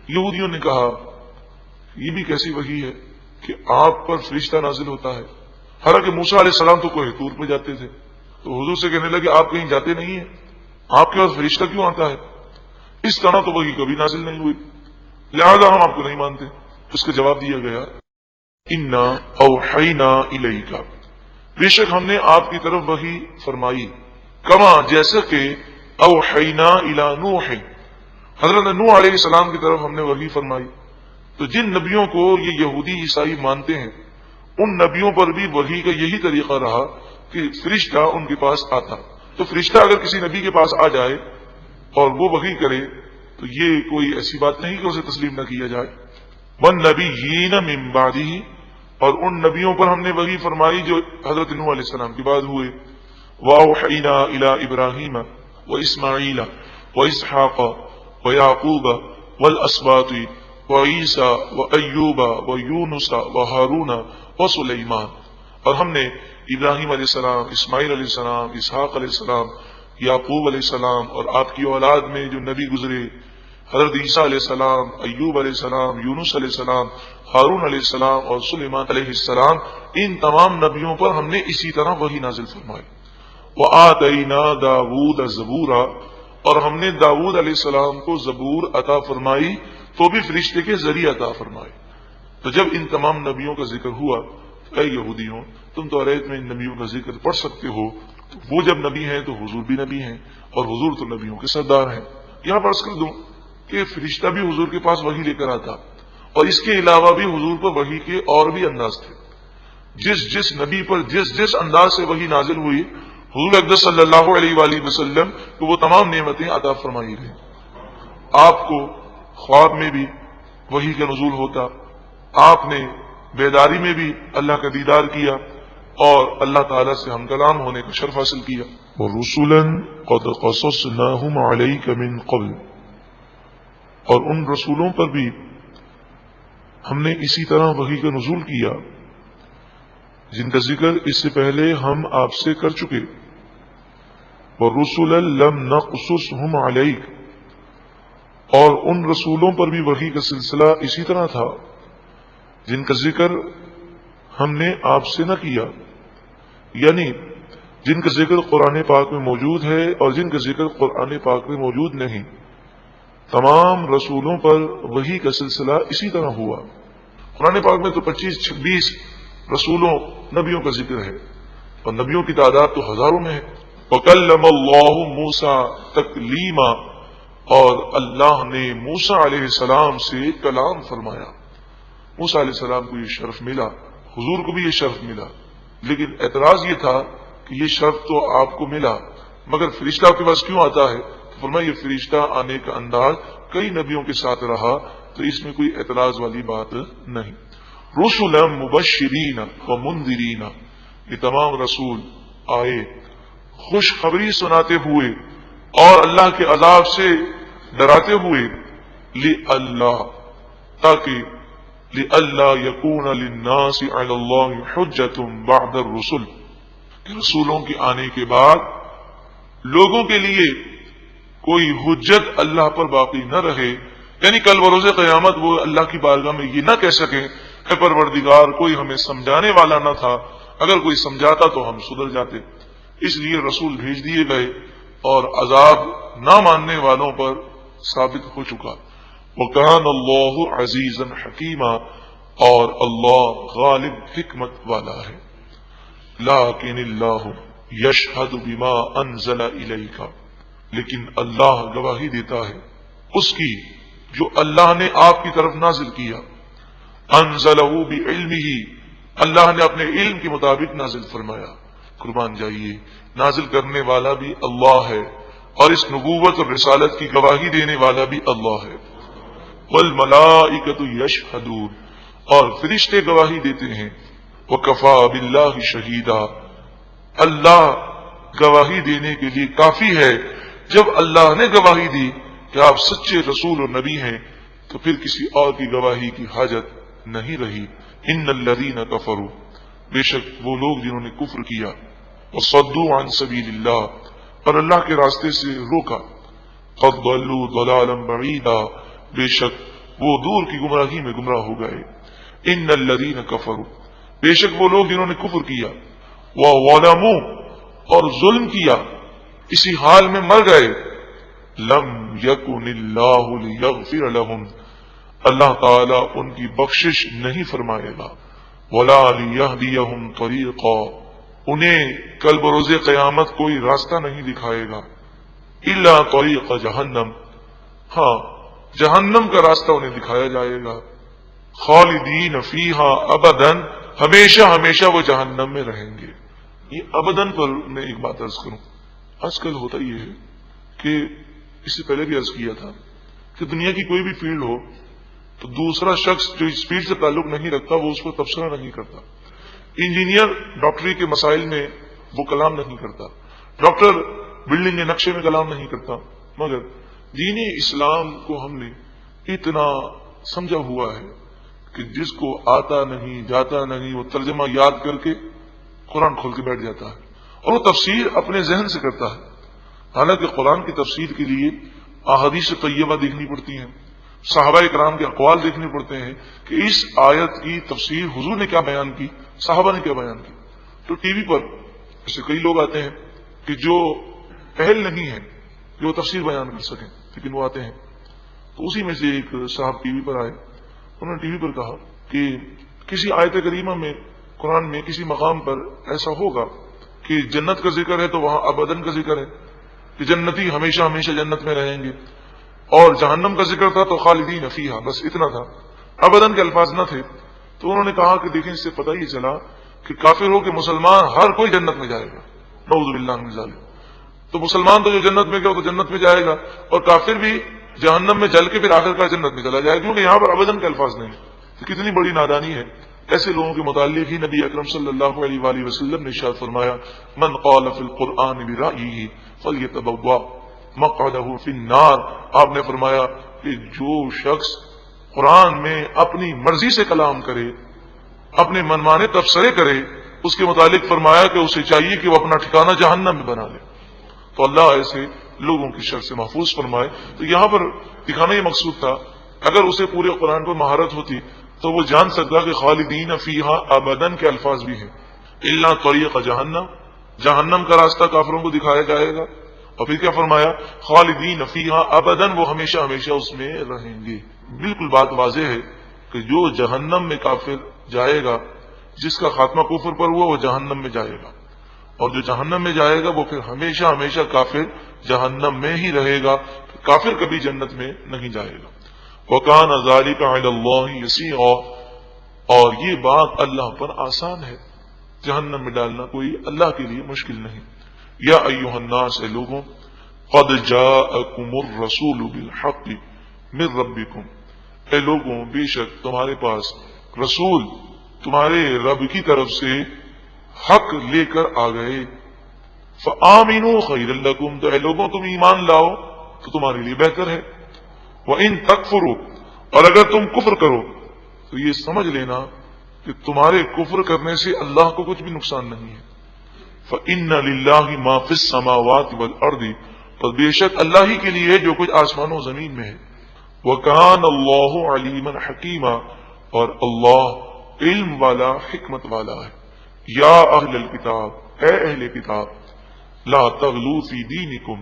یہودیوں نے کہا یہ بھی کیسی وحی ہے کہ آپ پر فرشتہ نازل ہوتا ہے، حالانکہ موسیٰ علیہ السلام تو کوہ طور پہ جاتے تھے. تو حضور سے کہنے لگے آپ کہیں جاتے نہیں ہیں، آپ کے پاس فرشتہ کیوں آتا ہے؟ اس طرح تو وحی کبھی نازل نہیں ہوئی، لہذا ہم آپ کو نہیں مانتے. اس کا جواب دیا گیا انا اوحینا الیک، بے شک ہم نے آپ کی طرف وحی فرمائی، کما جیسا کہ اوحینا الی نوح، حضرت نوح علیہ السلام کی طرف ہم نے وحی فرمائی. تو جن نبیوں کو یہ یہودی عیسائی مانتے ہیں ان نبیوں پر بھی وحی کا یہی طریقہ رہا کہ فرشتہ ان کے پاس آتا. تو فرشتہ اگر کسی نبی کے پاس آ جائے اور وہ وحی کرے تو یہ کوئی ایسی بات نہیں کہ اسے تسلیم نہ کیا جائے. والنبیین من بعدہ، اور ان نبیوں پر ہم نے وحی فرمائی جو حضرت نوح علیہ السلام کے بعد ہوئے. واوحینا الی ابراہیم واسماعیل واسحاق ویعقوب والاسباط وعیسیٰ وایوب ویونس وہارون وسلیمان، اور ہم نے ابراہیم علیہ السلام، اسماعیل علیہ السلام، اسحاق علیہ السلام، یعقوب علیہ السلام اور آپ کی اولاد میں جو نبی گزرے حضرت عیسیٰ علیہ السلام، ایوب علیہ السلام، یونس علیہ السلام، ہارون علیہ السلام اور سلیمان علیہ السلام، ان تمام نبیوں پر ہم نے اسی طرح وحی نازل فرمائی. وآتینا داود زبورا، اور ہم نے داود علیہ السلام کو زبور عطا فرمائی تو بھی فرشتے کے ذریعے عطا فرمائی. تو جب ان تمام نبیوں کا ذکر ہوا تو اے یہودیوں تم تو توریت میں ان نبیوں کا ذکر پڑھ سکتے ہو، تو وہ جب نبی ہیں تو حضور بھی نبی ہیں اور حضور تو نبیوں کے سردار ہیں. یہاں پر عرض کر دوں کہ فرشتہ بھی حضور کے پاس وحی لے کر آتا، اور اس کے علاوہ بھی حضور پر وحی کے اور بھی انداز تھے. جس نبی پر جس انداز سے وحی نازل ہوئی حضور اقدس صلی اللہ علیہ وآلہ وسلم کو وہ تمام نعمتیں عطا فرمائی رہی. آپ کو خواب میں بھی وحی کا نزول ہوتا، آپ نے بیداری میں بھی اللہ کا دیدار کیا اور اللہ تعالیٰ سے ہم کلام ہونے کا شرف حاصل کیا. وَرُسُلًا قَدْ قَصَصْنَاهُمْ عَلَيْكَ مِنْ قَبْلِ، اور ان رسولوں پر بھی ہم نے اسی طرح وحی کا نزول کیا جن کا ذکر اس سے پہلے ہم آپ سے کر چکے. وَرُسُلًا لَمْ نَقْصُصْهُمْ عَلَيْكَ، اور ان رسولوں پر بھی وحی کا سلسلہ اسی طرح تھا جن کا ذکر ہم نے آپ سے نہ کیا، یعنی جن کا ذکر قرآن پاک میں موجود ہے اور جن کا ذکر قرآن پاک میں موجود نہیں. تمام رسولوں پر وحی کا سلسلہ اسی طرح ہوا. قرآن پاک میں تو 25-26 رسولوں نبیوں کا ذکر ہے اور نبیوں کی تعداد تو ہزاروں میں ہے. وَكَلَّمَ اللَّهُ مُوسَىٰ تَكْلِيمًا، اور اللہ نے موسیٰ علیہ السلام سے کلام فرمایا. موسیٰ علیہ السلام کو یہ شرف ملا، حضور کو بھی یہ شرف ملا، لیکن اعتراض یہ تھا کہ یہ شرف تو آپ کو ملا مگر فرشتہ آپ کے پاس کیوں آتا ہے؟ تو فرمایا یہ فرشتہ آنے کا انداز کئی نبیوں کے ساتھ رہا تو اس میں کوئی اعتراض والی بات نہیں. رسلا مبشرین و منذرین، یہ تمام رسول آئے خوشخبری سناتے ہوئے اور اللہ کے عذاب سے ڈراتے ہوئے، لِأَلَّا، تاکہ لِأَلَّا يَكُونَ لِلنَّاسِ عَلَى اللَّهِ حُجَّةٌ بَعْدَ الرُّسُلِ، کہ رسولوں کے آنے کے بعد لوگوں کے لیے کوئی حجت اللہ پر باقی نہ رہے، یعنی کل بروز قیامت وہ اللہ کی بارگاہ میں یہ نہ کہہ سکیں اے پروردگار کوئی ہمیں سمجھانے والا نہ تھا، اگر کوئی سمجھاتا تو ہم سدھر جاتے. اس لیے رسول بھیج دیے گئے اور عذاب نہ ماننے والوں پر ثابت ہو چکا. وَكَانَ اللَّهُ عَزِيزًا حَكِيمًا، اور اللہ غالب حکمت والا ہے. لَٰكِنِ اللَّهُ يَشْهَدُ بِمَا أَنزَلَ إِلَيْكَ، لیکن اللہ گواہی دیتا ہے اس کی جو اللہ نے آپ کی طرف نازل کیا. أَنزَلَهُ بِعِلْمِهِ، اللہ نے اپنے علم کے مطابق نازل فرمایا. قربان جائیے، نازل کرنے والا بھی اللہ ہے اور اس نبوت اور رسالت کی گواہی دینے والا بھی اللہ ہے. والملائکۃ یشہدون، اور فرشتے گواہی دیتے ہیں. وکفا باللہ شہیدا، اللہ گواہی دینے کے لیے کافی ہے. جب اللہ نے گواہی دی کہ آپ سچے رسول اور نبی ہیں تو پھر کسی اور کی گواہی کی حاجت نہیں رہی. ان الذین کفروا، بے شک وہ لوگ جنہوں نے کفر کیا، وصدوا عن سبیل اللہ، اور اللہ کے راستے سے روکا، قد ضلوا ضلالا بعیدا، بے شک وہ دور کی گمراہی میں گمراہ ہو گئے. ان الذین کفروا، بے شک وہ لوگ جنہوں نے کفر کیا، وظلموا اور ظلم کیا، اسی حال میں مر گئے. لم یکن اللہ لیغفر لهم، اللہ تعالی ان کی بخشش نہیں فرمائے گا. ولا لیہدیہم طریقا، انہیں کل بروز قیامت کوئی راستہ نہیں دکھائے گا. الا طریق جہنم، ہاں جہنم کا راستہ انہیں دکھایا جائے گا. خالدین فیہا ابدا، ہمیشہ ہمیشہ وہ جہنم میں رہیں گے. یہ ابدن پر میں ایک بات عرض کروں. آج کل ہوتا یہ ہے کہ اس سے پہلے بھی عرض کیا تھا کہ دنیا کی کوئی بھی فیلڈ ہو تو دوسرا شخص جو اس فیلڈ سے تعلق نہیں رکھتا وہ اس پر تبصرہ نہیں کرتا. انجینئر ڈاکٹری کے مسائل میں وہ کلام نہیں کرتا، ڈاکٹر بلڈنگ کے نقشے میں کلام نہیں کرتا. مگر دین اسلام کو ہم نے اتنا سمجھا ہوا ہے کہ جس کو آتا نہیں جاتا نہیں وہ ترجمہ یاد کر کے قرآن کھول کے بیٹھ جاتا ہے اور وہ تفسیر اپنے ذہن سے کرتا ہے. حالانکہ قرآن کی تفسیر کے لیے احادیث طیبہ دیکھنی پڑتی ہیں، صحابہ کرام کے اقوال دیکھنے پڑتے ہیں کہ اس آیت کی تفسیر حضور نے کیا بیان کی، صحابہ نے کیا بیان کی. تو ٹی وی پر ایسے کئی لوگ آتے ہیں کہ جو اہل نہیں ہیں جو تفسیر بیان کر سکیں، لیکن وہ آتے ہیں. تو اسی میں سے ایک صاحب ٹی وی پر آئے، انہوں نے ٹی وی پر کہا کہ کسی آیت کریمہ میں قرآن میں کسی مقام پر ایسا ہوگا کہ جنت کا ذکر ہے تو وہاں ابدن کا ذکر ہے کہ جنتی ہمیشہ ہمیشہ جنت میں رہیں گے، اور جہنم کا ذکر تھا تو خالدین فیہا، بس اتنا تھا، ابدن کے الفاظ نہ تھے. تو انہوں نے کہا کہ دیکھیں اس سے پتہ ہی چلا کہ کافر ہو کہ مسلمان ہر کوئی جنت میں جائے گا، نعوذ باللہ من ذالک. تو مسلمان تو جو جنت میں گیا وہ تو جنت میں جائے گا، اور کافر بھی جہنم میں جل کے پھر آخر کار جنت میں چلا جائے گا، کیونکہ یہاں پر ابدن کے الفاظ نہیں. تو کتنی بڑی نادانی ہے. ایسے لوگوں کے متعلق ہی نبی اکرم صلی اللہ علیہ وآلہ وسلم نے ارشاد فرمایا، من قال فی القرآن برأیہ فلیتبوأ مقعدہ فی النار. آپ نے فرمایا کہ جو شخص قرآن میں اپنی مرضی سے کلام کرے، اپنے منمانے تبصرے کرے، اس کے متعلق فرمایا کہ اسے چاہیے کہ وہ اپنا ٹھکانہ جہنم میں بنا لے. تو اللہ ایسے لوگوں کی شر سے محفوظ فرمائے. تو یہاں پر دکھانا یہ مقصود تھا، اگر اسے پورے قرآن پر مہارت ہوتی تو وہ جان سکتا کہ خالدین فیہا ابدن کے الفاظ بھی ہیں. الا طریق جہنم، جہنم کا راستہ کافروں کو دکھایا جائے گا. اور پھر کیا فرمایا، خالدین فیہا ابدن، وہ ہمیشہ ہمیشہ اس میں رہیں گے. بالکل بات واضح ہے کہ جو جہنم میں کافر جائے گا، جس کا خاتمہ کفر پر ہوا وہ جہنم میں جائے گا، اور جو جہنم میں جائے گا وہ پھر ہمیشہ ہمیشہ کافر جہنم میں ہی رہے گا، کافر کبھی جنت میں نہیں جائے گا. وَكَانَ ذَلِكَ عَلَى اللَّهِ يَسِيرًا، اور یہ بات اللہ پر آسان ہے، جہنم میں ڈالنا کوئی اللہ کے لیے مشکل نہیں. یا ایھا الناس، اے لوگوں، قد جاءکم الرسول بالحق من ربکم، اے لوگوں بے شک تمہارے پاس رسول تمہارے رب کی طرف سے حق لے کر آ گئے. فآمنوا خیر لکم، تو اے لوگوں تم ایمان لاؤ تو تمہارے لیے بہتر ہے. وَإِن تَكْفُرُوا، اور اگر تم کفر کرو تو یہ سمجھ لینا کہ تمہارے کفر کرنے سے اللہ کو کچھ بھی نقصان نہیں ہے. فَإِنَّ لِلَّهِ مَا فِي السَّمَاوَاتِ وَالْأَرْضِ، تو بے شک اللہ ہی کے لیے ہے جو کچھ آسمانوں و زمین میں ہے. وَكَانَ اللَّهُ عَلِيمًا حَكِيمًا، اور اللہ علم والا حکمت والا ہے. یا اہل الکتاب، اے اہل کتاب، لا تغلو فی دینکم،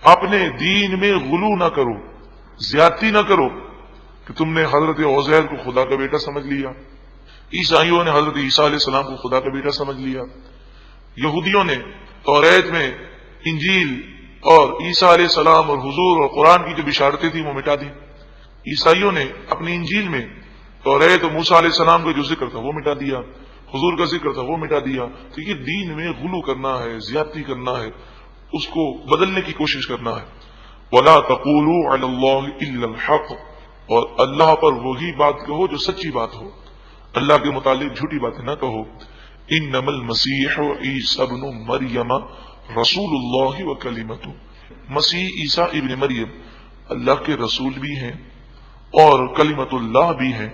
اپنے دین میں غلو نہ کرو، زیادتی نہ کرو کہ تم نے حضرت عزیر کو خدا کا بیٹا سمجھ لیا، عیسائیوں نے حضرت عیسیٰ علیہ السلام کو خدا کا بیٹا سمجھ لیا، یہودیوں نے توریت میں انجیل اور عیسیٰ علیہ السلام اور حضور اور قرآن کی جو بشارتیں تھیں وہ مٹا دی، عیسائیوں نے اپنی انجیل میں توریت اور موسیٰ علیہ السلام کا جو ذکر تھا وہ مٹا دیا، حضور کا ذکر تھا وہ مٹا دیا. تو یہ دین میں غلو کرنا ہے، زیادتی کرنا ہے، اس کو بدلنے کی کوشش کرنا ہے. وَلَا تَقُولُوا عَلَى اللَّهِ إِلَّا الْحَقَّ، اور اللہ پر وہی بات کہو جو سچی بات ہو، اللہ کے متعلق جھوٹی باتیں نہ کہو. إِنَّمَا الْمَسِيحُ عِيسَى ابْنُ مَرْيَمَ رَسُولُ اللَّهِ وَكَلِمَتُهُ، مسیح عیسیٰ ابن مریم اللہ کے رسول بھی ہیں اور کلمت اللہ بھی ہیں،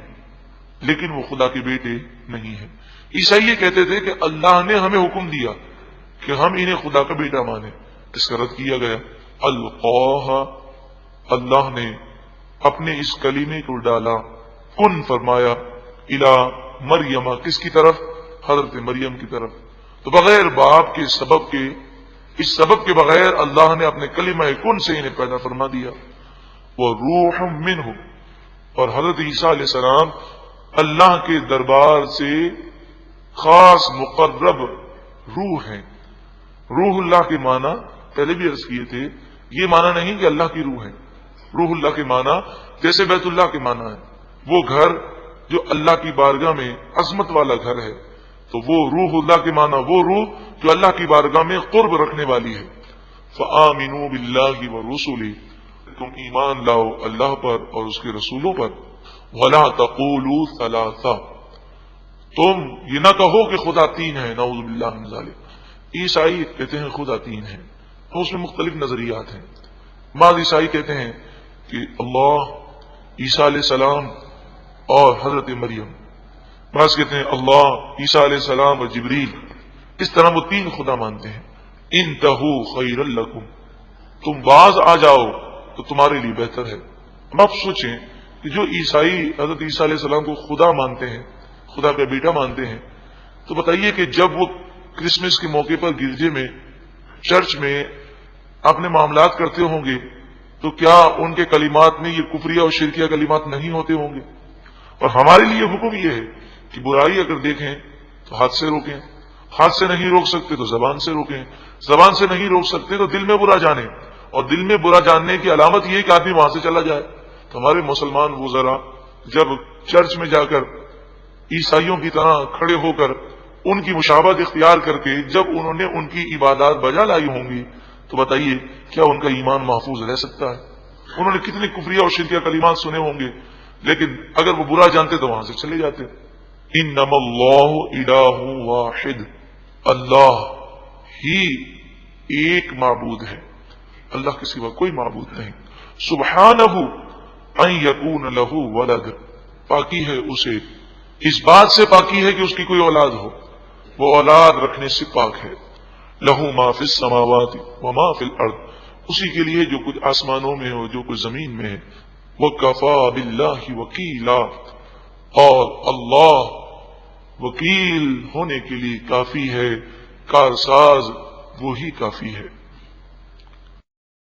لیکن وہ خدا کے بیٹے نہیں ہیں. عیسائی یہ کہتے تھے کہ اللہ نے ہمیں حکم دیا کہ ہم انہیں خدا کا بیٹا مانیں. اس کا رد کیا گیا، القاہا، اللہ نے اپنے اس کلیمے کو ڈالا، کن فرمایا، الی مریم، کس کی طرف؟ حضرت مریم کی طرف۔ تو بغیر باپ کے سبب کے، اس سبب کے بغیر اللہ نے اپنے کلمہ کن سے انہیں پیدا فرما دیا۔ وہ روح منہ، اور حضرت عیسیٰ علیہ السلام اللہ کے دربار سے خاص مقرب روح ہیں۔ روح اللہ کے معنی پہلے بھی عرض کیے تھے، یہ معنی نہیں کہ اللہ کی روح ہے۔ روح اللہ کے معنی جیسے بیت اللہ کے معنی ہے، وہ گھر جو اللہ کی بارگاہ میں عظمت والا گھر ہے، تو وہ روح اللہ کے معنی وہ روح جو اللہ کی بارگاہ میں قرب رکھنے والی ہے۔ فآمنوا باللہ ورسلہ، تم ایمان لاؤ اللہ پر اور اس کے رسولوں پر۔ ولا تقولوا ثلاثہ، تم یہ نہ کہو کہ خدا تین ہے، نعوذ باللہ من ذلک۔ عیسائی کہتے ہیں خدا تین ہے، اس میں مختلف نظریات ہیں۔ بعض عیسائی کہتے ہیں کہ اللہ، عیسیٰ علیہ السلام اور حضرت مریم، بعض کہتے ہیں اللہ، عیسیٰ علیہ السلام اور جبریل، اس طرح وہ تین خدا مانتے ہیں۔ انتہوا خیر لکم، تم باز آ جاؤ تو تمہارے لیے بہتر ہے۔ اب آپ سوچیں کہ جو عیسائی حضرت عیسیٰ علیہ السلام کو خدا مانتے ہیں، خدا کا بیٹا مانتے ہیں، تو بتائیے کہ جب وہ کرسمس کے موقع پر گرجے میں، چرچ میں اپنے معاملات کرتے ہوں گے تو کیا ان کے کلمات میں یہ کفریہ اور شرکیہ کلمات نہیں ہوتے ہوں گے؟ اور ہمارے لیے حکم یہ ہے کہ برائی اگر دیکھیں تو ہاتھ سے روکیں، ہاتھ سے نہیں روک سکتے تو زبان سے روکیں، زبان سے نہیں روک سکتے تو دل میں برا جانیں، اور دل میں برا جاننے کی علامت یہ ہے کہ آدمی وہاں سے چلا جائے۔ تو ہمارے مسلمان وزراء جب چرچ میں جا کر عیسائیوں کی طرح کھڑے ہو کر ان کی مشابہت اختیار کر کے جب انہوں نے ان کی عبادات بجا لائی ہوں گی تو بتائیے کیا ان کا ایمان محفوظ رہ سکتا ہے؟ انہوں نے کتنے کفریہ اور شرکیہ کلمات سنے ہوں گے، لیکن اگر وہ برا جانتے تو وہاں سے چلے جاتے۔ انما اللہ الہ واحد، اللہ ہی ایک معبود ہے، اللہ کے سوا کوئی معبود نہیں۔ سبحانہ ان یکون لہ ولد، پاکی ہے اسے، اس بات سے پاکی ہے کہ اس کی کوئی اولاد ہو، وہ اولاد رکھنے سے پاک ہے۔ لہ ما فی السماوات وما فی الارض، اسی کے لیے جو کچھ آسمانوں میں ہو جو کچھ زمین میں ہے۔ وکفی باللہ وکیلا، اور اللہ وکیل ہونے کے لیے کافی ہے، کارساز وہی کافی ہے۔